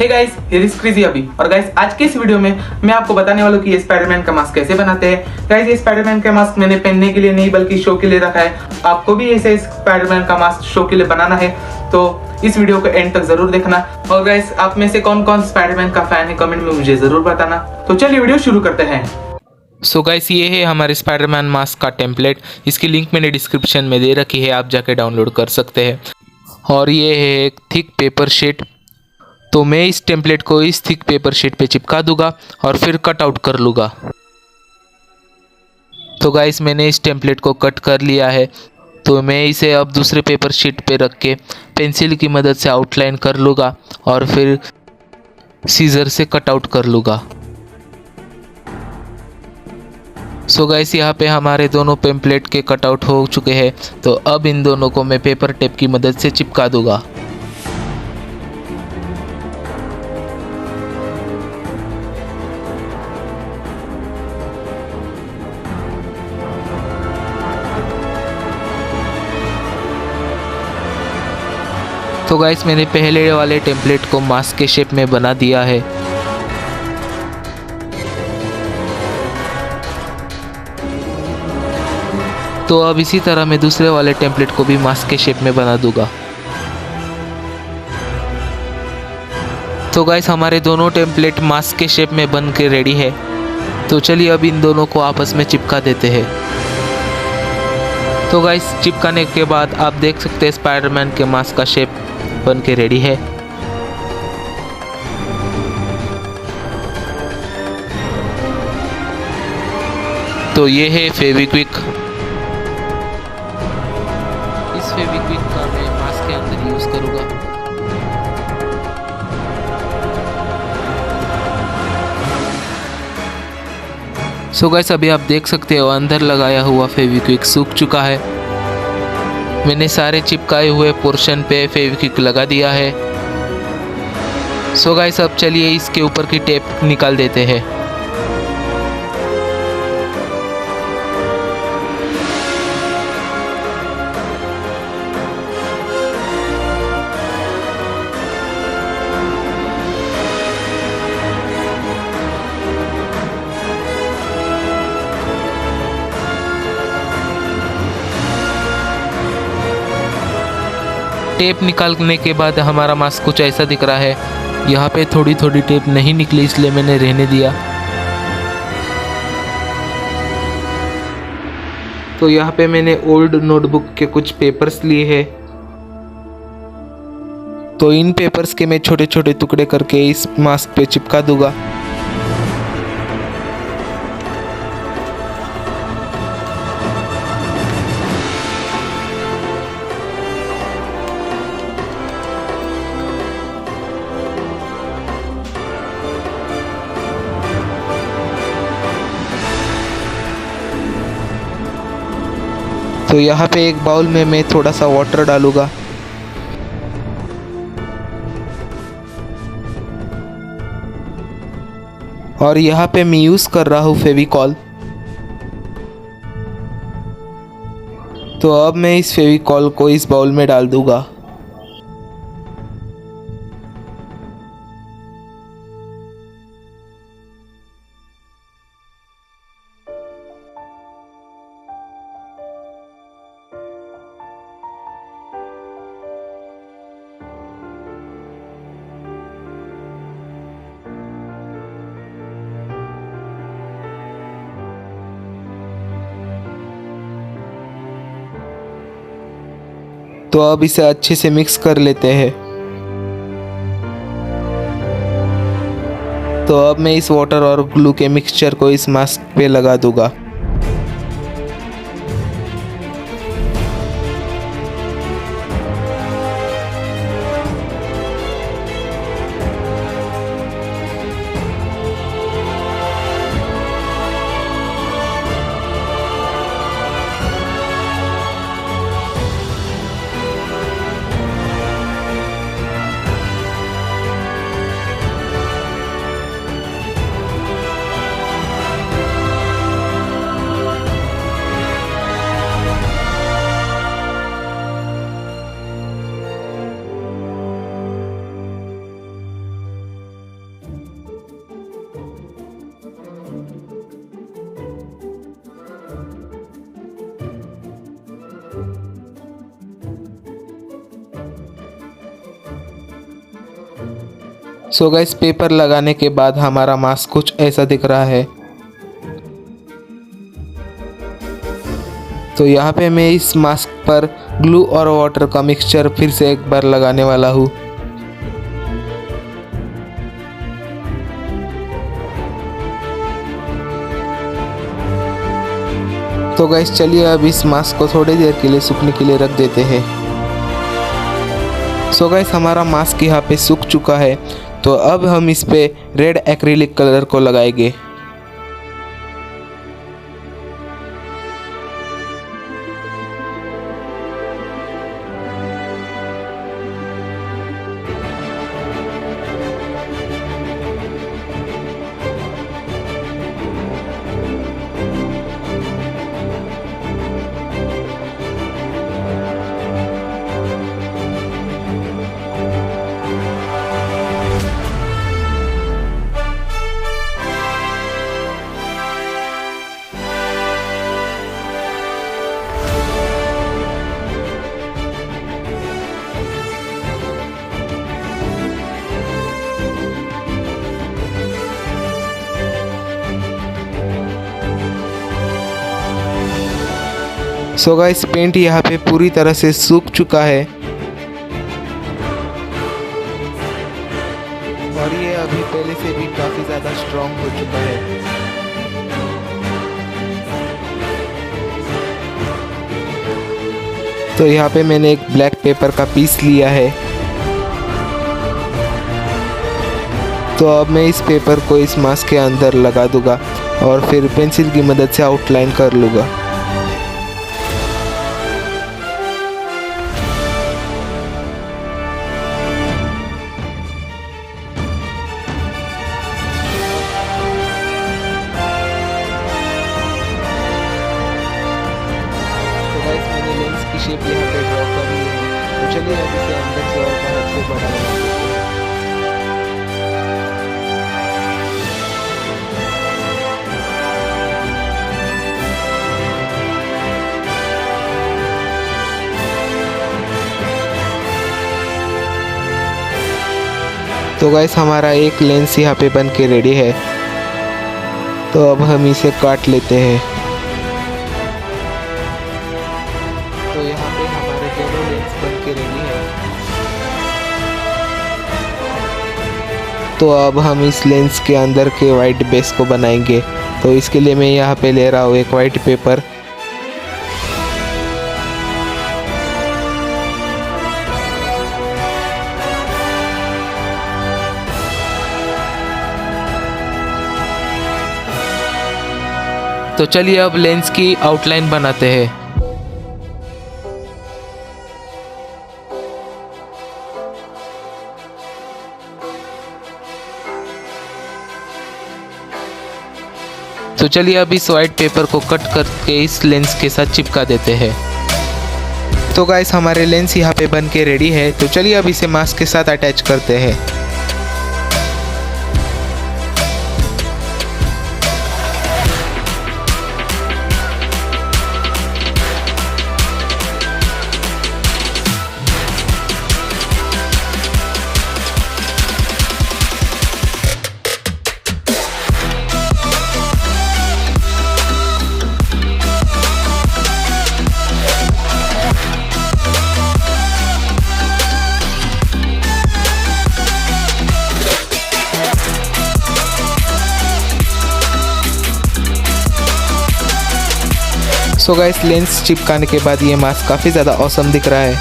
Hey guys, here is crazy अभी। और guys, आज के इस वीडियो में मैं आपको बताने वाला हूँ कि ये स्पाइडरमैन का मास्क कैसे बनाते हैं। गाइस, ये स्पाइडरमैन का मास्क मैंने पहनने के लिए नहीं बल्कि शो के लिए रखा है। आपको भी ऐसे स्पाइडरमैन का मास्क शो के लिए बनाना है तो इस वीडियो को एंड तक जरूर देखना। और गाइस, आप में से कौन कौन स्पाइडरमैन का फैन है कमेंट में मुझे जरूर बताना। तो चलिए वीडियो शुरू करते हैं। सो गाइस, ये है हमारे स्पाइडरमैन मास्क का टेम्पलेट। इसकी लिंक मैंने डिस्क्रिप्शन में दे रखी है, आप जाके डाउनलोड कर सकते हैं। और ये है एक थिक पेपर शीट। तो मैं इस टेम्पलेट को इस थिक पेपर शीट पे चिपका दूंगा और फिर कट आउट कर लूँगा। तो गाइस, मैंने इस टेम्पलेट को कट कर लिया है। तो मैं इसे अब दूसरे पेपर शीट पे रख के पेंसिल की मदद से आउटलाइन कर लूँगा और फिर सीजर से कट आउट कर लूँगा। सो गाइस, यहाँ पे हमारे दोनों पेम्पलेट के कटआउट हो चुके हैं। तो अब इन दोनों को मैं पेपर टेप की मदद से चिपका दूंगा। तो गाइस, मैंने पहले वाले टेम्पलेट को मास्क के शेप में बना दिया है। तो अब इसी तरह मैं दूसरे वाले टेम्पलेट को भी मास्क के शेप में बना दूंगा। तो गाइस, हमारे दोनों टेम्पलेट मास्क के शेप में बन के रेडी है। तो चलिए अब इन दोनों को आपस में चिपका देते हैं। तो गाइस, चिपकाने के बाद आप देख सकते हैं स्पाइडरमैन के मास्क का शेप बन के रेडी है। तो ये है फेविक्विक। इस फेविक्विक का मैं मास्क के अंदर यूज करूंगा। सो गाइस, अभी आप देख सकते हो अंदर लगाया हुआ फेविक्विक सूख चुका है। मैंने सारे चिपकाए हुए पोर्शन पे फेविक्विक लगा दिया है। सो गाइस, अब चलिए इसके ऊपर की टेप निकाल देते हैं। टेप निकालने के बाद हमारा मास्क कुछ ऐसा दिख रहा है। यहाँ पे थोड़ी थोड़ी टेप नहीं निकली, इसलिए मैंने रहने दिया। तो यहाँ पे मैंने ओल्ड नोटबुक के कुछ पेपर्स लिए हैं। तो इन पेपर्स के मैं छोटे छोटे टुकड़े करके इस मास्क पे चिपका दूंगा। तो यहाँ पे एक बाउल में मैं थोड़ा सा वाटर डालूंगा। और यहाँ पे मैं यूज़ कर रहा हूँ फेविकॉल। तो अब मैं इस फेविकॉल को इस बाउल में डाल दूंगा। तो अब इसे अच्छे से मिक्स कर लेते हैं। तो अब मैं इस वाटर और ग्लू के मिक्सचर को इस मास्क पे लगा दूंगा। सो गाइस पेपर लगाने के बाद हमारा मास्क कुछ ऐसा दिख रहा है। तो यहाँ पे मैं इस मास्क पर ग्लू और वाटर का मिक्सचर फिर से एक बार लगाने वाला हूँ। तो गाइस चलिए अब इस मास्क को थोड़ी देर के लिए सूखने के लिए रख देते हैं। सो गाइस हमारा मास्क यहाँ पे सूख चुका है। तो अब हम इस पे रेड एक्रिलिक कलर को लगाएंगे। सो गाइस पेंट यहाँ पे पूरी तरह से सूख चुका है और ये अभी पहले से भी काफ़ी ज़्यादा स्ट्रॉन्ग हो चुका है। तो यहाँ पे मैंने एक ब्लैक पेपर का पीस लिया है। तो अब मैं इस पेपर को इस मास्क के अंदर लगा दूंगा और फिर पेंसिल की मदद से आउटलाइन कर लूँगा। शेप यहाँ पे ड्रॉ कर ली है। तो चलिए अब इसे अंदर से और बाहर से बना लेते हैं। तो गाइस हमारा एक लेंस यहाँ पे बन के रेडी है। तो अब हम इसे काट लेते हैं। तो यहाँ पे हमारे दोनों लेंस बन के रेडी है। तो अब हम इस लेंस के अंदर के वाइट बेस को बनाएंगे। तो इसके लिए मैं यहाँ पे ले रहा हूँ एक वाइट पेपर। तो चलिए अब लेंस की आउटलाइन बनाते हैं। तो चलिए अब इस वाइट पेपर को कट करके इस लेंस के साथ चिपका देते हैं। तो गाइस हमारे लेंस यहाँ पे बन के रेडी है। तो चलिए अब इसे मास्क के साथ अटैच करते हैं। सो गाइस लेंस चिपकाने के बाद ये मास्क काफ़ी ज़्यादा ऑसम दिख रहा है।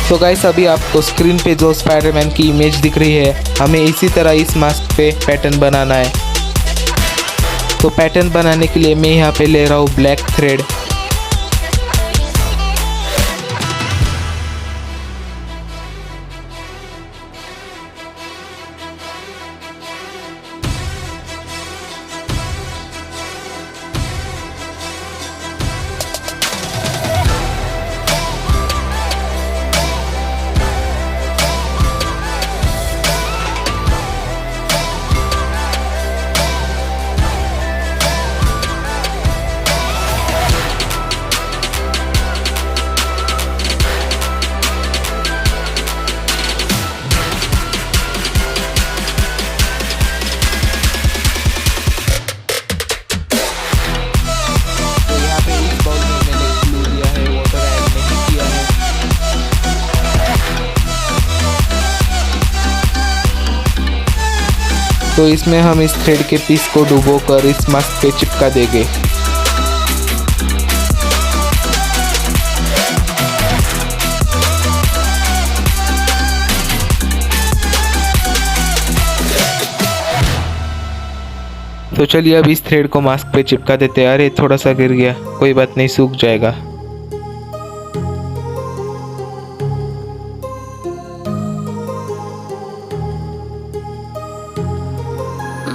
तो गाइस अभी आपको स्क्रीन पे जो स्पाइडरमैन की इमेज दिख रही है, हमें इसी तरह इस मास्क पे पैटर्न बनाना है। तो पैटर्न बनाने के लिए मैं यहाँ पे ले रहा हूँ ब्लैक थ्रेड। तो इसमें हम इस थ्रेड के पीस को डुबोकर इस मास्क पे चिपका देंगे। तो चलिए अब इस थ्रेड को मास्क पे चिपका देते हैं। अरे थोड़ा सा गिर गया, कोई बात नहीं, सूख जाएगा।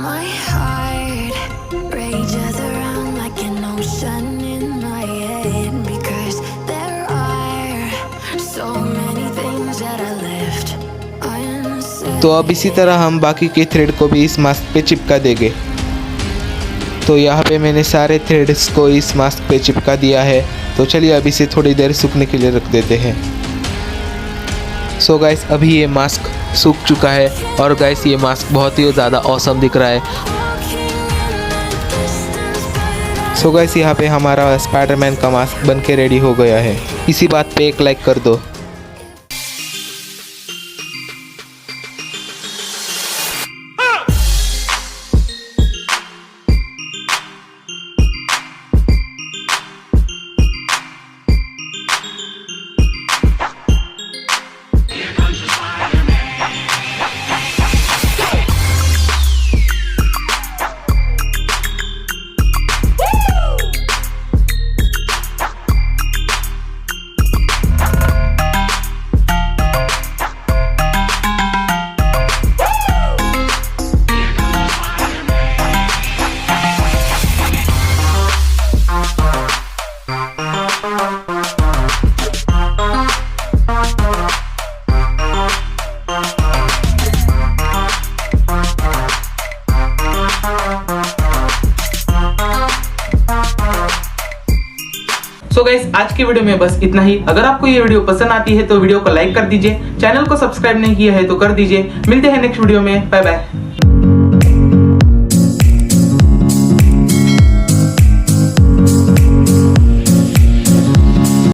My heart rages around like an ocean in my head because there are so many things that I left unsaid. तो अब इसी तरह हम बाकी के थ्रेड को भी इस मास्क पे चिपका देंगे। तो यहाँ पे मैंने सारे थ्रेड्स को इस मास्क पे चिपका दिया है। तो चलिए अब इसे थोड़ी देर सूखने के लिए रख देते हैं। सो गाइस अभी ये मास्क सूख चुका है और गाइस ये मास्क बहुत ही ज़्यादा ऑसम दिख रहा है। सो गाइस यहाँ पे हमारा स्पाइडरमैन का मास्क बन के रेडी हो गया है। इसी बात पे एक लाइक कर दो। सो गाइस आज की वीडियो में बस इतना ही। अगर आपको ये वीडियो पसंद आती है तो वीडियो को लाइक कर दीजिए, चैनल को सब्सक्राइब नहीं किया है तो कर दीजिए। मिलते हैं नेक्स्ट वीडियो में, बाय बाय।